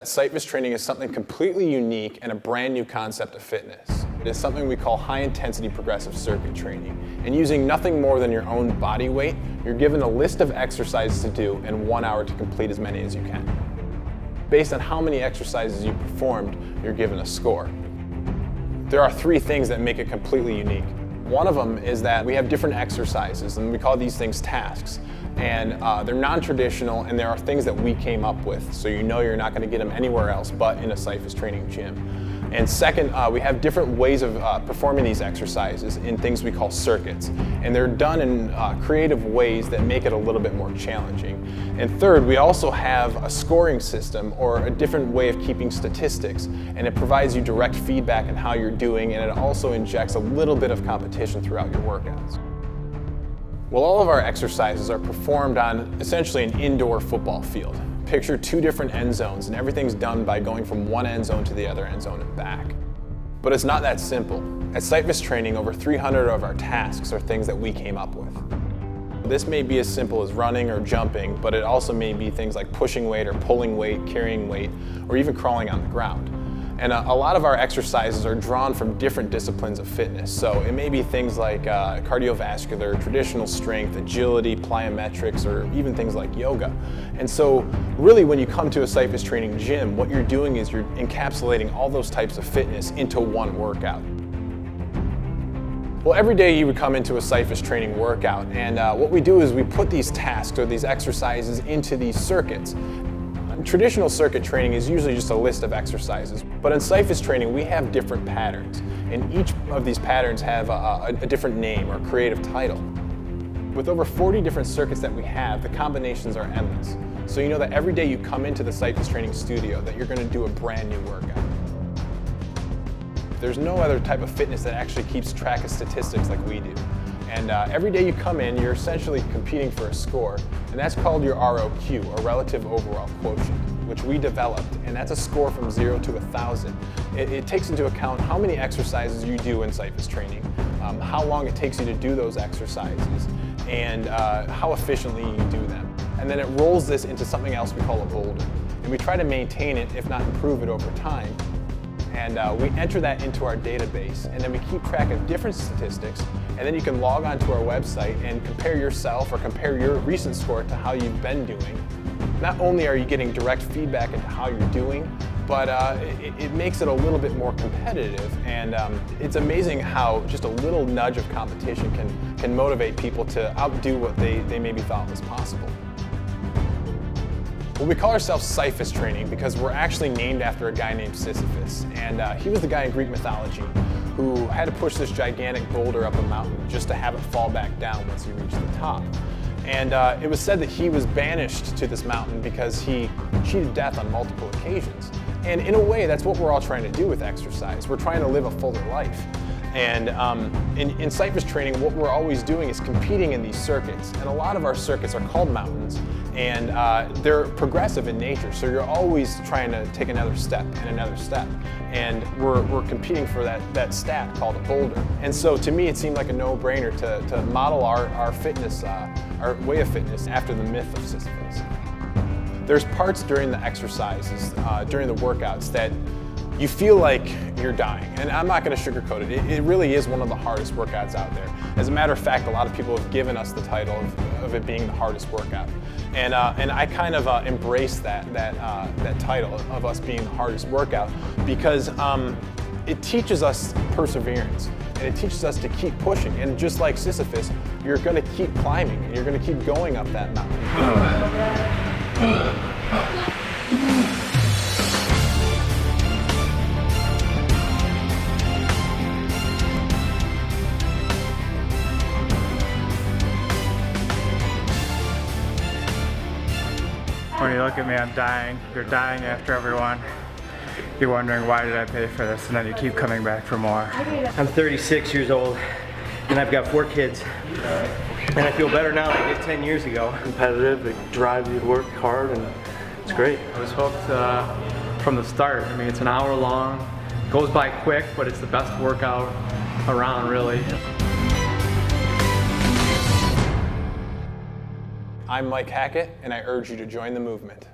Syphus training is something completely unique and a brand new concept of fitness. It is something we call high-intensity progressive circuit training. And using nothing more than your own body weight, you're given a list of exercises to do and 1 hour to complete as many as you can. Based on how many exercises you performed, you're given a score. There are 3 things that make it completely unique. One of them is that we have different exercises, and we call these things tasks. And they're non-traditional, and there are things that we came up with, so you know you're not going to get them anywhere else but in a Syphus training gym. And second, we have different ways of performing these exercises in things we call circuits. And they're done in creative ways that make it a little bit more challenging. And third, we also have a scoring system or a different way of keeping statistics. And it provides you direct feedback on how you're doing, and it also injects a little bit of competition throughout your workouts. Well, all of our exercises are performed on essentially an indoor football field. Picture 2 different end zones, and everything's done by going from one end zone to the other end zone and back. But it's not that simple. At Syphus training, over 300 of our tasks are things that we came up with. This may be as simple as running or jumping, but it also may be things like pushing weight or pulling weight, carrying weight, or even crawling on the ground. And a lot of our exercises are drawn from different disciplines of fitness. So it may be things like cardiovascular, traditional strength, agility, plyometrics, or even things like yoga. And so really when you come to a Syphus training gym, what you're doing is you're encapsulating all those types of fitness into one workout. Well, every day you would come into a Syphus training workout, and what we do is we put these tasks or these exercises into these circuits. Traditional circuit training is usually just a list of exercises, but in Syphus training we have different patterns, and each of these patterns have a different name or creative title. With over 40 different circuits that we have, the combinations are endless. So you know that every day you come into the Syphus training studio that you're going to do a brand new workout. There's no other type of fitness that actually keeps track of statistics like we do. And every day you come in, you're essentially competing for a score, and that's called your ROQ, or Relative Overall Quotient, which we developed, and that's a score from 0 to 1,000. It takes into account how many exercises you do in Syphus training, how long it takes you to do those exercises, and how efficiently you do them. And then it rolls this into something else we call a boulder. And we try to maintain it, if not improve it over time. And we enter that into our database, and then we keep track of different statistics, and then you can log on to our website and compare yourself or compare your recent score to how you've been doing. Not only are you getting direct feedback into how you're doing, but it makes it a little bit more competitive, and it's amazing how just a little nudge of competition can motivate people to outdo what they maybe thought was possible. Well, we call ourselves Syphus training because we're actually named after a guy named Sisyphus, and he was the guy in Greek mythology who had to push this gigantic boulder up a mountain just to have it fall back down once he reached the top. And it was said that he was banished to this mountain because he cheated death on multiple occasions. And in a way, that's what we're all trying to do with exercise. We're trying to live a fuller life. And in Syphus training, what we're always doing is competing in these circuits. And a lot of our circuits are called mountains, and they're progressive in nature. So you're always trying to take another step and another step. And we're competing for that stat called a boulder. And so to me, it seemed like a no-brainer to model our fitness, our way of fitness after the myth of Sisyphus. There's parts during the exercises, during the workouts, that you feel like you're dying, and I'm not going to sugarcoat it. It really is one of the hardest workouts out there. As a matter of fact, a lot of people have given us the title of it being the hardest workout, and I kind of embrace that title of us being the hardest workout because it teaches us perseverance, and it teaches us to keep pushing. And just like Sisyphus, you're going to keep climbing, and you're going to keep going up that mountain. When you look at me, I'm dying. You're dying after everyone. You're wondering, why did I pay for this? And then you keep coming back for more. I'm 36 years old, and I've got 4 kids. And I feel better now than I did 10 years ago. Competitive, it drives you to work hard, and it's great. I was hooked from the start. I mean, it's an hour long, goes by quick, but it's the best workout around, really. I'm Mike Hackett, and I urge you to join the movement.